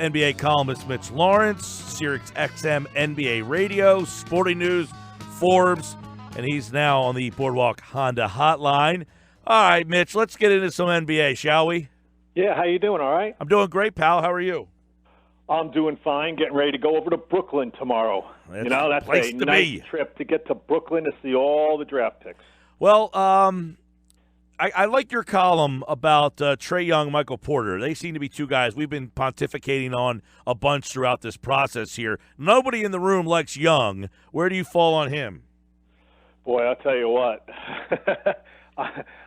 NBA columnist Mitch Lawrence, SiriusXM NBA Radio, Sporting News, Forbes, and he's now on the Boardwalk Honda Hotline. All right, Mitch, let's get into some NBA, shall we? Yeah, how you doing? All right? I'm doing great, pal. How are you? I'm doing fine. Getting ready to go over to Brooklyn tomorrow. That's that's a nice trip to get to Brooklyn to see all the draft picks. Well, I like your column about Trae Young, Michael Porter. They seem to be two guys we've been pontificating on a bunch throughout this process here. Nobody in the room likes Young. Where do you fall on him? Boy, I'll tell you what.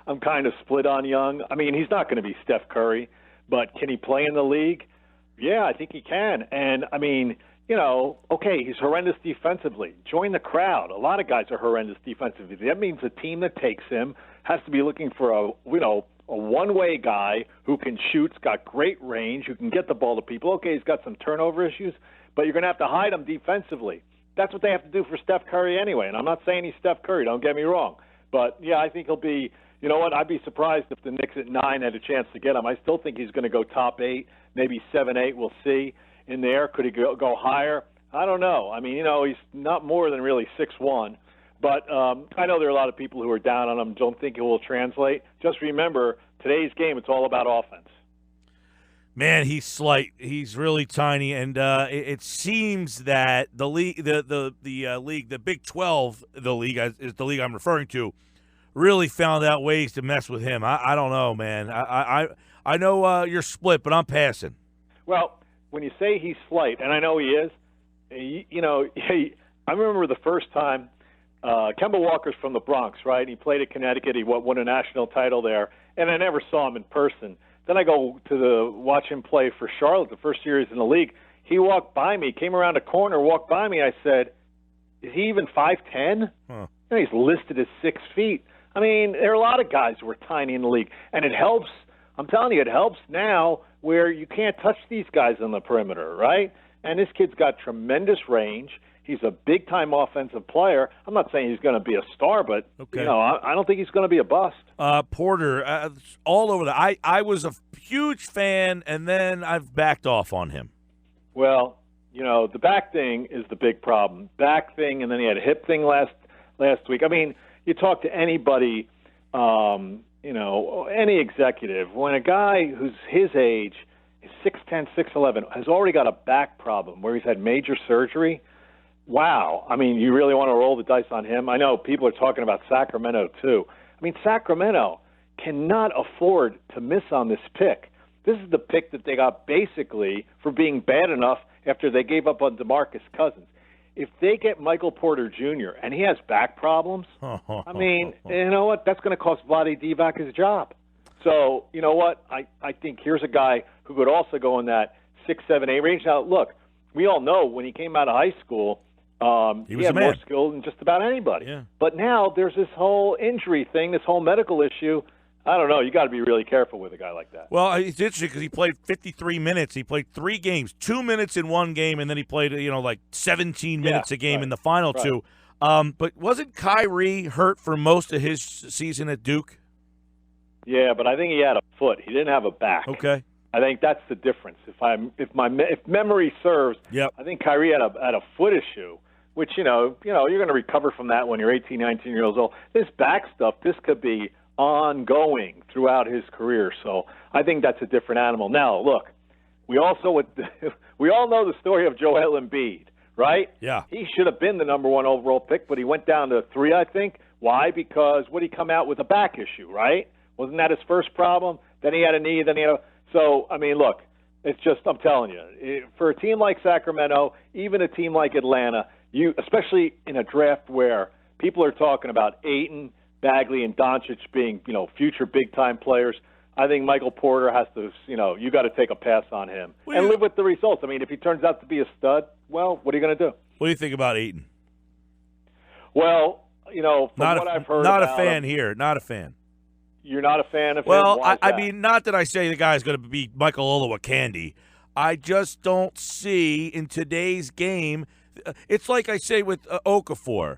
I'm kind of split on Young. I mean, he's not going to be Steph Curry, but can he play in the league? Yeah, I think he can. And, I mean, okay, he's horrendous defensively. Join the crowd. A lot of guys are horrendous defensively. That means the team that takes him has to be looking for a one-way guy who can shoot, has got great range, who can get the ball to people. Okay, he's got some turnover issues, but you're going to have to hide him defensively. That's what they have to do for Steph Curry anyway. And I'm not saying he's Steph Curry, don't get me wrong. But, yeah, I think he'll be – you know what? I'd be surprised if the Knicks at 9 had a chance to get him. I still think he's going to go top 8, maybe 7, 8. We'll see in there. Could he go higher? I don't know. I mean, he's not more than really 6'1". But I know there are a lot of people who are down on him, don't think it will translate. Just remember, today's game, it's all about offense. Man, he's slight. He's really tiny, and it seems that the league, the Big 12, the league is the league I'm referring to, really found out ways to mess with him. I don't know, man. I know you're split, but I'm passing. Well, when you say he's slight, and I know he is, I remember the first time Kemba Walker's from the Bronx, right? He played at Connecticut. He won a national title there, and I never saw him in person. Then I go to watch him play for Charlotte the first year he's in the league. He walked by me, came around a corner, walked by me. I said, is he even 5'10"? Huh. And he's listed as 6 feet. I mean, there are a lot of guys who are tiny in the league, and it helps. I'm telling you, it helps now where you can't touch these guys on the perimeter, right? And this kid's got tremendous range. He's a big-time offensive player. I'm not saying he's going to be a star, but okay. I don't think he's going to be a bust. Porter, all over that. I was a huge fan, and then I've backed off on him. Well, the back thing is the big problem. Back thing, and then he had a hip thing last week. I mean, you talk to anybody, any executive, when a guy who's his age is 6'10", 6'11", has already got a back problem where he's had major surgery. Wow. I mean, you really want to roll the dice on him? I know people are talking about Sacramento, too. I mean, Sacramento cannot afford to miss on this pick. This is the pick that they got basically for being bad enough after they gave up on DeMarcus Cousins. If they get Michael Porter Jr. and he has back problems, I mean, you know what? That's going to cost Vlade Divac his job. So, you know what? I think here's a guy who could also go in that 6, 7, 8 range. Now, look, we all know when he came out of high school, he had more skill than just about anybody. Yeah. But now there's this whole injury thing, this whole medical issue. I don't know. You got to be really careful with a guy like that. Well, it's interesting because he played 53 minutes. He played 3 games, 2 minutes in one game, and then he played, like 17 minutes a game in the final two. But wasn't Kyrie hurt for most of his season at Duke? Yeah, but I think he had a foot. He didn't have a back. Okay. I think that's the difference. If memory serves, yep. I think Kyrie had a foot issue, which you're going to recover from that when you're 18, 19 years old. This back stuff, this could be ongoing throughout his career. So I think that's a different animal. Now, look, we all know the story of Joel Embiid, right? Yeah. He should have been the number 1 overall pick, but he went down to 3, I think. Why? Because would he come out with a back issue, right? Wasn't that his first problem? Then he had a knee, then he had a... So, I mean, look, it's just, I'm telling you, for a team like Sacramento, even a team like Atlanta, especially in a draft where people are talking about Ayton, Bagley, and Doncic being, future big-time players, I think Michael Porter has to, you got to take a pass on him and live with the results. I mean, if he turns out to be a stud, well, what are you going to do? What do you think about Ayton? Well, from what I've heard not about a fan him, here, not a fan. You're not a fan of him? Well, Why is that? I mean, not that I say the guy's going to be Michael Olowokandi. I just don't see in today's game. It's like I say with Okafor.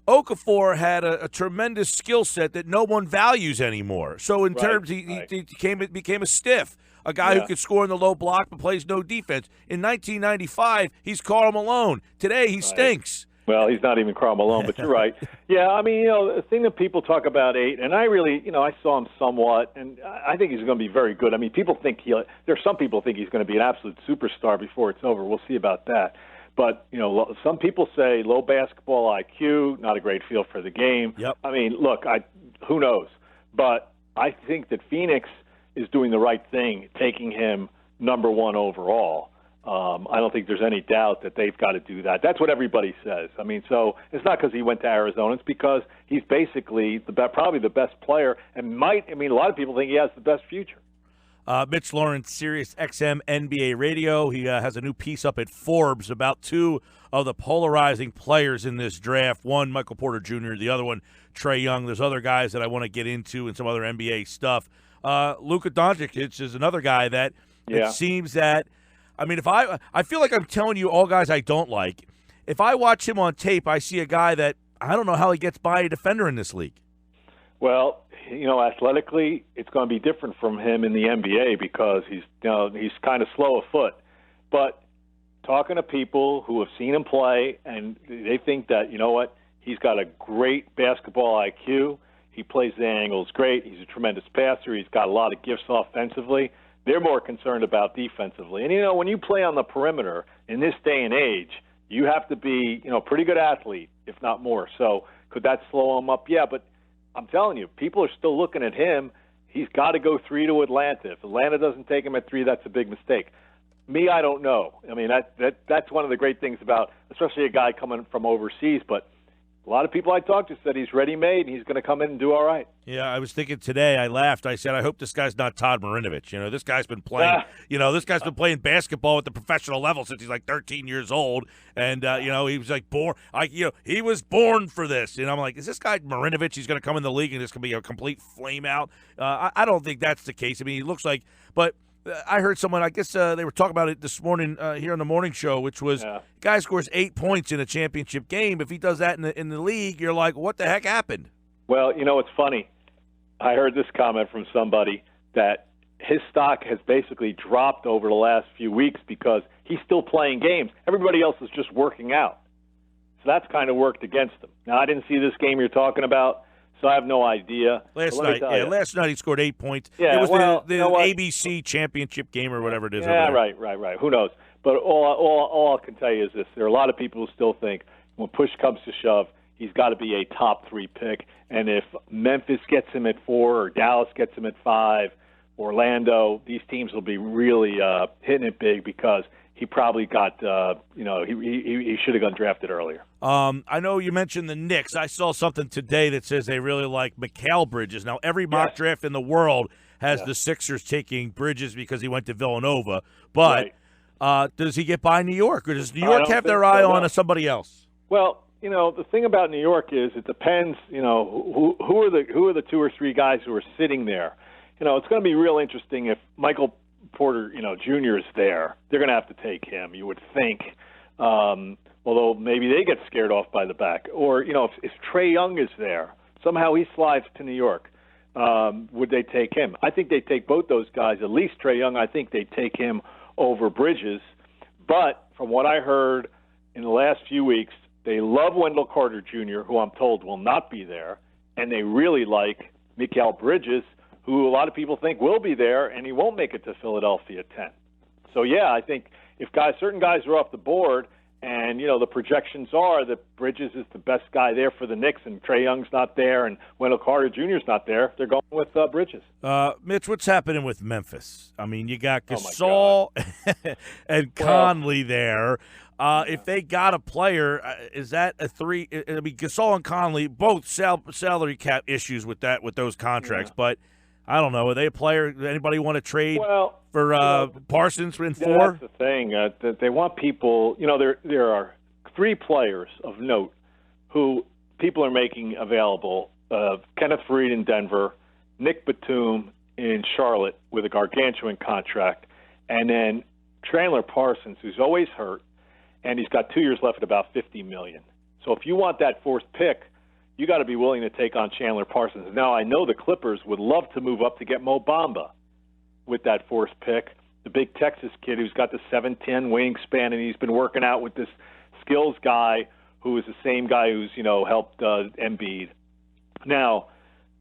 Okafor had a tremendous skill set that no one values anymore. So in terms, he became a stiff. a guy who can score in the low block but plays no defense. In 1995, he's Karl Malone. Today, he stinks. Well, he's not even Karl Malone, but you're right. Yeah, I mean, the thing that people talk about Ayton, and I really, I saw him somewhat, and I think he's going to be very good. I mean, there's some people think he's going to be an absolute superstar before it's over. We'll see about that. But, some people say low basketball IQ, not a great feel for the game. Yep. I mean, look, who knows? But I think that Phoenix is doing the right thing, taking him number one overall. I don't think there's any doubt that they've got to do that. That's what everybody says. I mean, so it's not because he went to Arizona. It's because he's basically probably the best player and a lot of people think he has the best future. Mitch Lawrence, SiriusXM NBA Radio. He has a new piece up at Forbes about two of the polarizing players in this draft. One, Michael Porter Jr., the other one, Trae Young. There's other guys that I want to get into and some other NBA stuff. Luka Doncic is another guy that it seems that, I mean, if I feel like I'm telling you all guys I don't like. If I watch him on tape, I see a guy that I don't know how he gets by a defender in this league. Well, athletically, it's going to be different from him in the NBA because he's kind of slow of foot. But talking to people who have seen him play, and they think that, he's got a great basketball IQ. He plays the angles great. He's a tremendous passer. He's got a lot of gifts offensively. They're more concerned about defensively. And, when you play on the perimeter in this day and age, you have to be, a pretty good athlete, if not more. So could that slow him up? Yeah, but I'm telling you, people are still looking at him. He's got to go 3 to Atlanta. If Atlanta doesn't take him at 3, that's a big mistake. Me, I don't know. I mean, that's one of the great things about, especially a guy coming from overseas, but a lot of people I talked to said he's ready-made and he's going to come in and do all right. Yeah, I was thinking today, I laughed. I said, I hope this guy's not Todd Marinovich. This guy's been playing, this guy's been playing basketball at the professional level since he's like 13 years old. And, he was like born, he was born for this. And I'm like, is this guy Marinovich? He's going to come in the league and it's going to be a complete flame out. I don't think that's the case. I mean, he looks like, but I heard someone, I guess they were talking about it this morning here on the morning show, which was guy scores 8 points in a championship game. If he does that in the league, you're like, what the heck happened? Well, it's funny. I heard this comment from somebody that his stock has basically dropped over the last few weeks because he's still playing games. Everybody else is just working out. So that's kind of worked against him. Now, I didn't see this game you're talking about, so I have no idea. Last night he scored 8 points. Yeah, it was the ABC championship game or whatever it is. Yeah, right. Who knows? But all I can tell you is this. There are a lot of people who still think when push comes to shove, he's got to be a top 3 pick. And if Memphis gets him at 4 or Dallas gets him at 5, Orlando, these teams will be really hitting it big because he probably got, he should have gone drafted earlier. I know you mentioned the Knicks. I saw something today that says they really like Mikal Bridges. Now, every mock draft in the world has the Sixers taking Bridges because he went to Villanova. But does he get by New York, or does New York have their eye on somebody else? Well, the thing about New York is it depends, who are the 2 or 3 guys who are sitting there. It's going to be real interesting if Michael Porter, Jr. is there. They're going to have to take him, you would think. Although maybe they get scared off by the back. Or, if Trae Young is there, somehow he slides to New York, would they take him? I think they take both those guys. At least Trae Young, I think they take him over Bridges. But from what I heard in the last few weeks, they love Wendell Carter Jr., who I'm told will not be there, and they really like Mikal Bridges, who a lot of people think will be there, and he won't make it to Philadelphia at 10. So, I think if certain guys are off the board, and, the projections are that Bridges is the best guy there for the Knicks, and Trae Young's not there, and Wendell Carter Jr. is not there, they're going with Bridges. Mitch, what's happening with Memphis? I mean, you got Gasol and Conley there. If they got a player, is that a 3? I mean, Gasol and Conley, both salary cap issues with those contracts, but I don't know. Are they a player? Anybody want to trade for Parsons in 4? That's the thing. They want people. There are 3 players of note who people are making available. Kenneth Faried in Denver, Nick Batum in Charlotte with a gargantuan contract, and then Chandler Parsons, who's always hurt, and he's got 2 years left at about $50 million. So if you want that 4th pick, you got to be willing to take on Chandler Parsons. Now, I know the Clippers would love to move up to get Mo Bamba, with that fourth pick. The big Texas kid who's got the 7'10" wingspan, and he's been working out with this skills guy who is the same guy who's, helped Embiid. Now,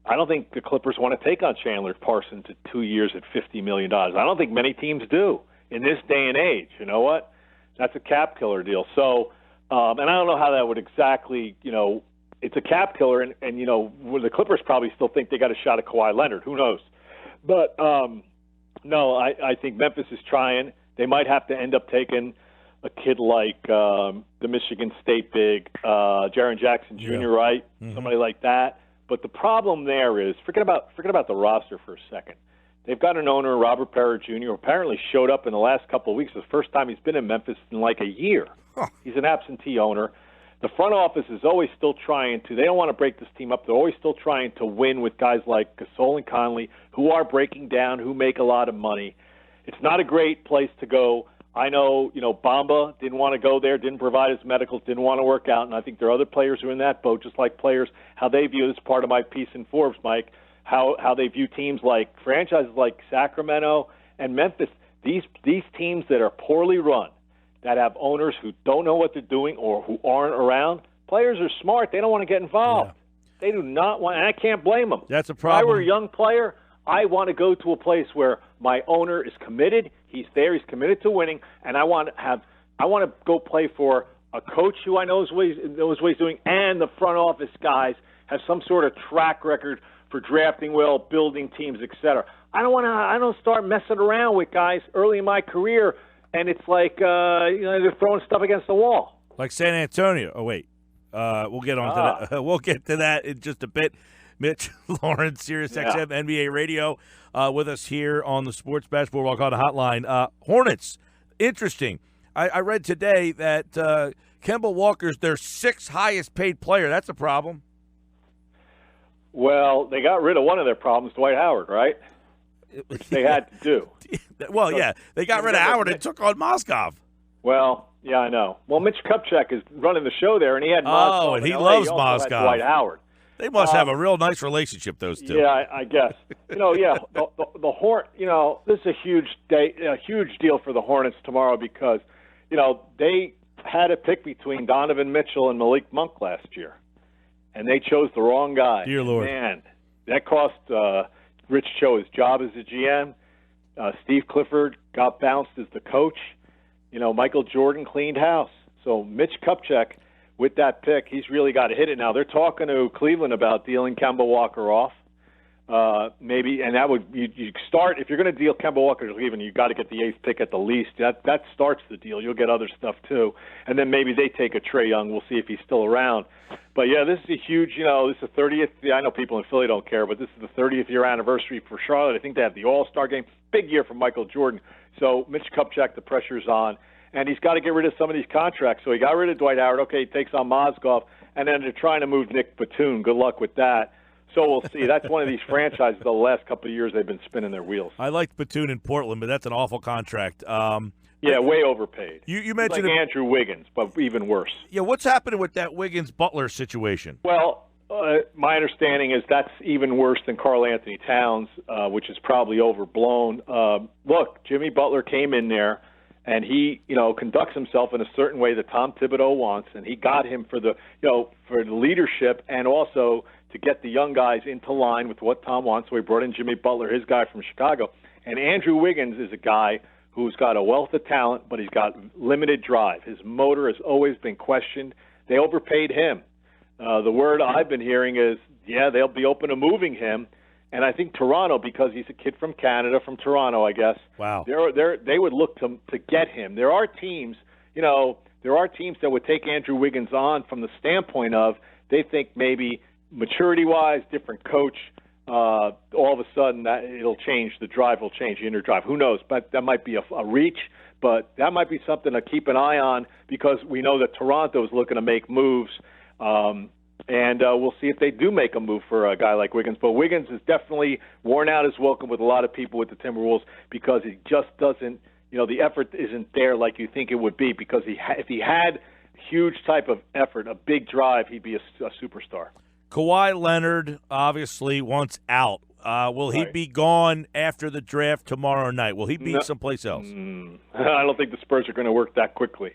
I don't think the Clippers want to take on Chandler Parsons at 2 years at $50 million. I don't think many teams do in this day and age. You know what? That's a cap killer deal. So, and I don't know how that would exactly, it's a cap killer, and the Clippers probably still think they got a shot at Kawhi Leonard. Who knows? But, no, I think Memphis is trying. They might have to end up taking a kid like the Michigan State big, Jaren Jackson Jr., right? Mm-hmm. Somebody like that. But the problem there is, forget about the roster for a second. They've got an owner, Robert Parra Jr., who apparently showed up in the last couple of weeks. It's the first time he's been in Memphis in like a year. Huh. He's an absentee owner. The front office is always still trying to – they don't want to break this team up. They're always still trying to win with guys like Gasol and Conley, who are breaking down, who make a lot of money. It's not a great place to go. I know, Bamba didn't want to go there, didn't provide his medicals, didn't want to work out, and I think there are other players who are in that boat, just like players, how they view this part of my piece in Forbes, Mike, how they view teams like franchises like Sacramento and Memphis, these teams that are poorly run, that have owners who don't know what they're doing or who aren't around. Players are smart. They don't want to get involved. Yeah. They do not want, and I can't blame them. That's a problem. If I were a young player, I want to go to a place where my owner is committed. He's there. He's committed to winning, and I want to go play for a coach who I knows what he's doing, and the front office guys have some sort of track record for drafting well, building teams, etc. I don't start messing around with guys early in my career, and it's like they're throwing stuff against the wall. Like San Antonio. Oh wait, we'll get on to that. We'll get to that in just a bit. Mitch Lawrence, SiriusXM NBA Radio, with us here on the Sports Basketball Walk on Hotline. Hornets, interesting. I read today that Kemba Walker's their sixth highest paid player. That's a problem. Well, they got rid of one of their problems, Dwight Howard, right? Which they had to do. Well, yeah, they got rid of Howard and took on Mozgov. Well, yeah, I know. Well, Mitch Kupchak is running the show there, and he had Mozgov. Oh, and he loves Mozgov. Dwight Howard. They must have a real nice relationship, those two. Yeah, I guess. The Hornets. This is a huge deal for the Hornets tomorrow because, they had a pick between Donovan Mitchell and Malik Monk last year, and they chose the wrong guy. Dear Lord, man, that cost Rich Cho his job as a GM. Steve Clifford got bounced as the coach. Michael Jordan cleaned house. So Mitch Kupchak, with that pick, he's really got to hit it now. They're talking to Cleveland about dealing Kemba Walker off. Maybe, and that would you start if you're going to deal Kemba Walker to Cleveland, you got to get the eighth pick at the least. That starts the deal. You'll get other stuff too, and then maybe they take a Trae Young. We'll see if he's still around. But yeah, this is a huge. This is the 30th. I know people in Philly don't care, but this is the 30th year anniversary for Charlotte. I think they have the All-Star game. Big year for Michael Jordan. So Mitch Kupchak, the pressure's on. And he's got to get rid of some of these contracts. So he got rid of Dwight Howard. Okay, he takes on Mozgov. And then they're trying to move Nick Batum. Good luck with that. So we'll see. That's one of these franchises the last couple of years they've been spinning their wheels. I liked Batum in Portland, but that's an awful contract. Yeah, way overpaid. You mentioned like Andrew Wiggins, but even worse. Yeah, what's happening with that Wiggins-Butler situation? Well, my understanding is that's even worse than Karl Anthony Towns, which is probably overblown. Look, Jimmy Butler came in there, and he, conducts himself in a certain way that Tom Thibodeau wants, and he got him for the leadership and also to get the young guys into line with what Tom wants. So he brought in Jimmy Butler, his guy from Chicago. And Andrew Wiggins is a guy who's got a wealth of talent, but he's got limited drive. His motor has always been questioned. They overpaid him. The word I've been hearing is, they'll be open to moving him. And I think Toronto, because he's a kid from Canada, from Toronto, I guess. Wow. They would look to get him. There are teams, that would take Andrew Wiggins on from the standpoint of they think maybe maturity-wise, different coach, all of a sudden that it'll change. The drive will change, the inner drive. Who knows? But that might be a reach. But that might be something to keep an eye on because we know that Toronto is looking to make moves. And we'll see if they do make a move for a guy like Wiggins. But Wiggins is definitely worn out his welcome with a lot of people with the Timberwolves because he just doesn't, the effort isn't there like you think it would be because if he had huge type of effort, a big drive, he'd be a superstar. Kawhi Leonard obviously wants out. Will he be gone after the draft tomorrow night? Will he be someplace else? I don't think the Spurs are going to work that quickly.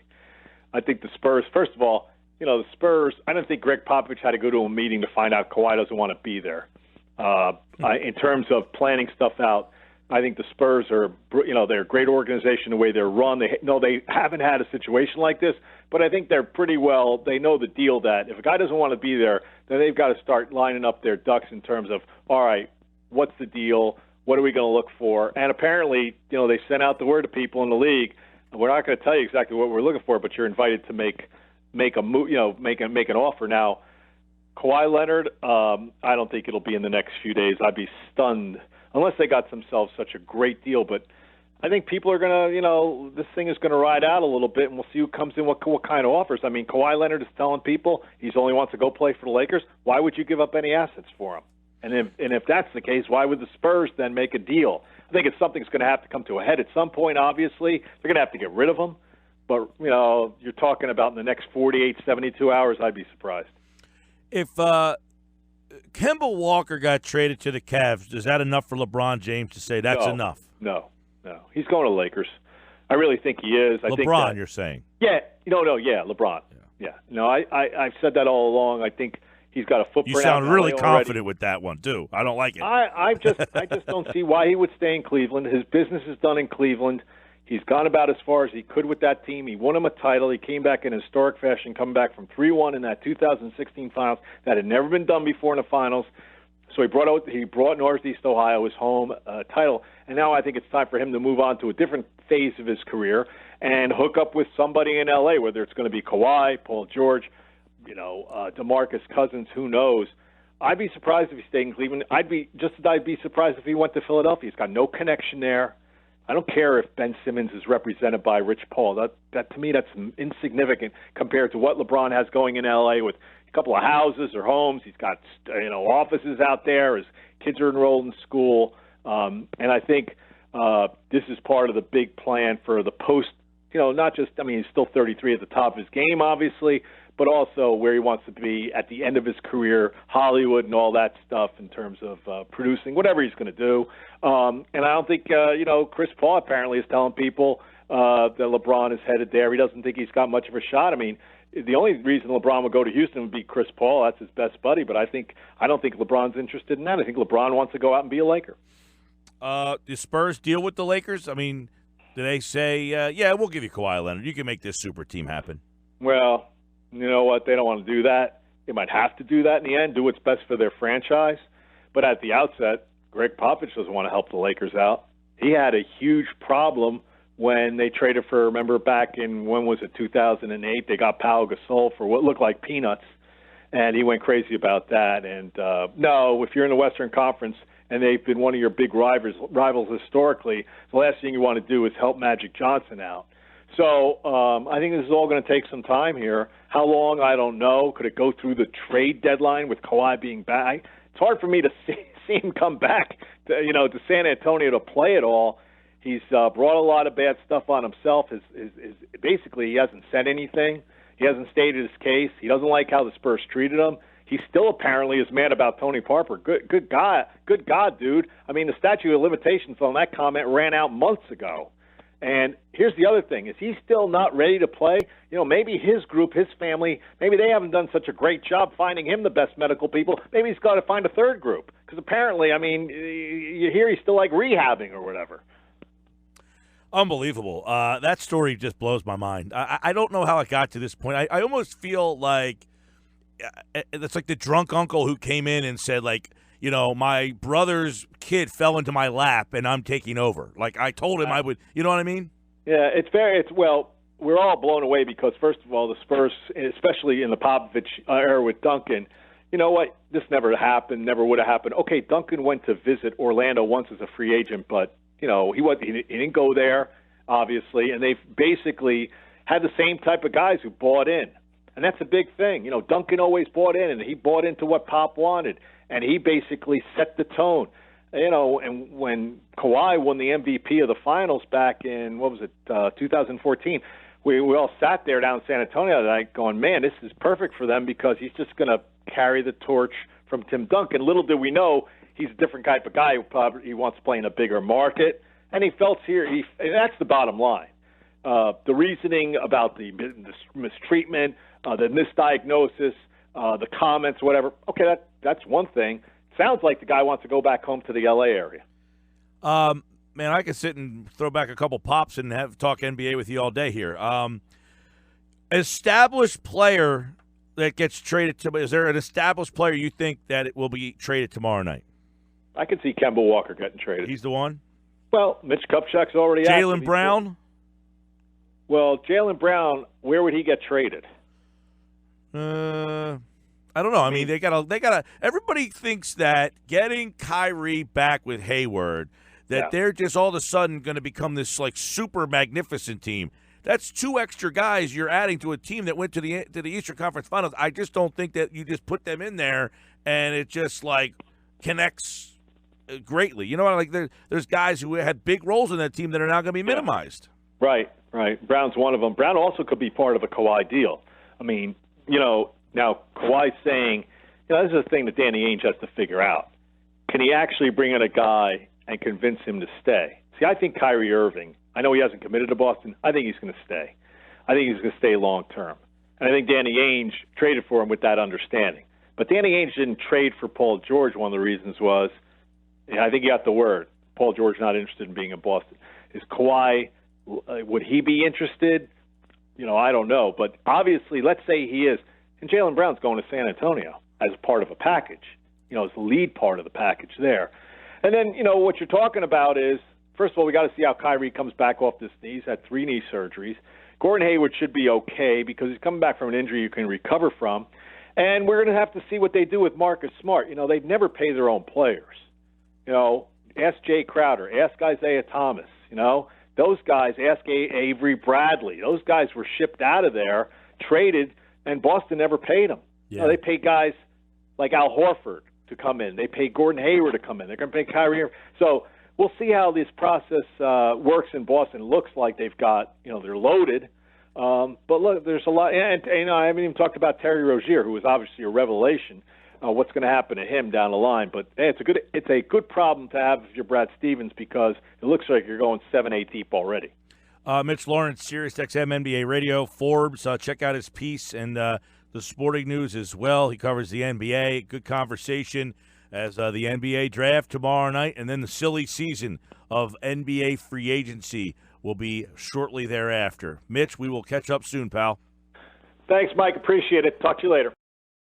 I think the Spurs, first of all, the Spurs, I don't think Greg Popovich had to go to a meeting to find out Kawhi doesn't want to be there. In terms of planning stuff out, I think the Spurs are, they're a great organization the way they're run. They haven't had a situation like this, but I think they're pretty well, they know the deal that if a guy doesn't want to be there, then they've got to start lining up their ducks in terms of, all right, what's the deal? What are we going to look for? And apparently, they sent out the word to people in the league. We're not going to tell you exactly what we're looking for, but you're invited to make a move, make an offer. Now, Kawhi Leonard, I don't think it'll be in the next few days. I'd be stunned unless they got themselves such a great deal. But I think people are going to, this thing is going to ride out a little bit, and we'll see who comes in, what kind of offers. I mean, Kawhi Leonard is telling people he only wants to go play for the Lakers. Why would you give up any assets for him? And if that's the case, why would the Spurs then make a deal? I think it's something's going to have to come to a head at some point, obviously. They're going to have to get rid of him. But, you're talking about in the next 48, 72 hours, I'd be surprised. If Kemba Walker got traded to the Cavs, is that enough for LeBron James to say that's enough? No. He's going to Lakers. I really think he is. LeBron, you're saying? Yeah. LeBron. Yeah. No, I've said that all along. I think he's got a footprint. You sound really confident with that one, too. I don't like it. I just don't see why he would stay in Cleveland. His business is done in Cleveland. He's gone about as far as he could with that team. He won him a title. He came back in historic fashion, coming back from 3-1 in that 2016 finals. That had never been done before in the finals. So he brought Northeast Ohio, his home, title. And now I think it's time for him to move on to a different phase of his career and hook up with somebody in L.A., whether it's going to be Kawhi, Paul George, DeMarcus Cousins, who knows. I'd be surprised if he stayed in Cleveland. I'd be surprised if he went to Philadelphia. He's got no connection there. I don't care if Ben Simmons is represented by Rich Paul. That to me, that's insignificant compared to what LeBron has going in L.A. with a couple of houses or homes. He's got offices out there. His kids are enrolled in school, and I think this is part of the big plan for the post. Not just he's still 33 at the top of his game, obviously, but also where he wants to be at the end of his career, Hollywood and all that stuff in terms of producing, whatever he's going to do. And I don't think, Chris Paul apparently is telling people that LeBron is headed there. He doesn't think he's got much of a shot. I mean, the only reason LeBron would go to Houston would be Chris Paul. That's his best buddy. But I don't think LeBron's interested in that. I think LeBron wants to go out and be a Laker. Do Spurs deal with the Lakers? I mean, do they say, yeah, we'll give you Kawhi Leonard. You can make this super team happen? Well, you know what? They don't want to do that. They might have to do that in the end, do what's best for their franchise. But at the outset, Greg Popovich doesn't want to help the Lakers out. He had a huge problem when they traded for, remember back in, when was it, 2008? They got Pau Gasol for what looked like peanuts, and he went crazy about that. And no, if you're in the Western Conference and they've been one of your big rivals historically, the last thing you want to do is help Magic Johnson out. So I think this is all going to take some time here. How long, I don't know. Could it go through the trade deadline with Kawhi being back? It's hard for me to see him come back to San Antonio to play it all. He's brought a lot of bad stuff on himself. Basically, he hasn't said anything. He hasn't stated his case. He doesn't like how the Spurs treated him. He still apparently is mad about Tony Parker. Good God, dude. I mean, the statute of limitations on that comment ran out months ago. And here's the other thing. Is he still not ready to play? Maybe his group, his family, maybe they haven't done such a great job finding him the best medical people. Maybe he's got to find a third group. Because apparently, you hear he's still like rehabbing or whatever. Unbelievable. That story just blows my mind. I don't know how it got to this point. I almost feel like it's like the drunk uncle who came in and said, like, my brother's kid fell into my lap and I'm taking over. Like, I told him I would, you know what I mean? Yeah, we're all blown away because, first of all, the Spurs, especially in the Popovich era with Duncan, you know what? This never happened, never would have happened. Okay, Duncan went to visit Orlando once as a free agent, but, he didn't go there, obviously, and they've basically had the same type of guys who bought in. And that's a big thing. Duncan always bought in, and he bought into what Pop wanted. And he basically set the tone. And when Kawhi won the MVP of the finals back in, 2014, we all sat there down in San Antonio that night going, man, this is perfect for them because he's just going to carry the torch from Tim Duncan. Little did we know he's a different type of guy. He wants to play in a bigger market, and he felt here. And that's the bottom line. The reasoning about the mistreatment, the misdiagnosis, the comments, whatever. Okay, that's one thing. Sounds like the guy wants to go back home to the L.A. area. Man, I could sit and throw back a couple pops and talk NBA with you all day here. Established player that gets traded to – is there an established player you think that it will be traded tomorrow night? I can see Kemba Walker getting traded. He's the one? Well, Mitch Kupchak's already active. Jaylen Brown? Well, Jaylen Brown, where would he get traded? I don't know. I mean, they gotta. Everybody thinks that getting Kyrie back with Hayward, that they're just all of a sudden going to become this like super magnificent team. That's 2 extra guys you're adding to a team that went to the Eastern Conference Finals. I just don't think that you just put them in there and it just like connects greatly. You know what? Like there's guys who had big roles in that team that are now going to be minimized. Right. Brown's one of them. Brown also could be part of a Kawhi deal. I mean, now Kawhi's saying, this is a thing that Danny Ainge has to figure out. Can he actually bring in a guy and convince him to stay? See, I think Kyrie Irving, I know he hasn't committed to Boston. I think he's going to stay. I think he's going to stay long term. And I think Danny Ainge traded for him with that understanding. But Danny Ainge didn't trade for Paul George. One of the reasons was, I think you got the word, Paul George not interested in being in Boston. Is Kawhi, would he be interested? I don't know. But obviously, let's say he is. And Jaylen Brown's going to San Antonio as part of a package, as the lead part of the package there. And then, what you're talking about is, first of all, we got to see how Kyrie comes back off this knee. He's had 3 knee surgeries. Gordon Hayward should be okay because he's coming back from an injury you can recover from. And we're going to have to see what they do with Marcus Smart. They've never paid their own players. Ask Jay Crowder, ask Isaiah Thomas, those guys, ask Avery Bradley. Those guys were shipped out of there, traded, and Boston never paid them. Yeah. They paid guys like Al Horford to come in. They paid Gordon Hayward to come in. They're going to pay Kyrie. So we'll see how this process works in Boston. It looks like they've got, they're loaded. But look, there's a lot. And I haven't even talked about Terry Rozier, who was obviously a revelation. What's going to happen to him down the line? But hey, it's a good problem to have if you're Brad Stevens because it looks like you're going 7-8 deep already. Mitch Lawrence, SiriusXM NBA Radio, Forbes. Check out his piece and the sporting news as well. He covers the NBA. Good conversation as the NBA draft tomorrow night, and then the silly season of NBA free agency will be shortly thereafter. Mitch, we will catch up soon, pal. Thanks, Mike. Appreciate it. Talk to you later.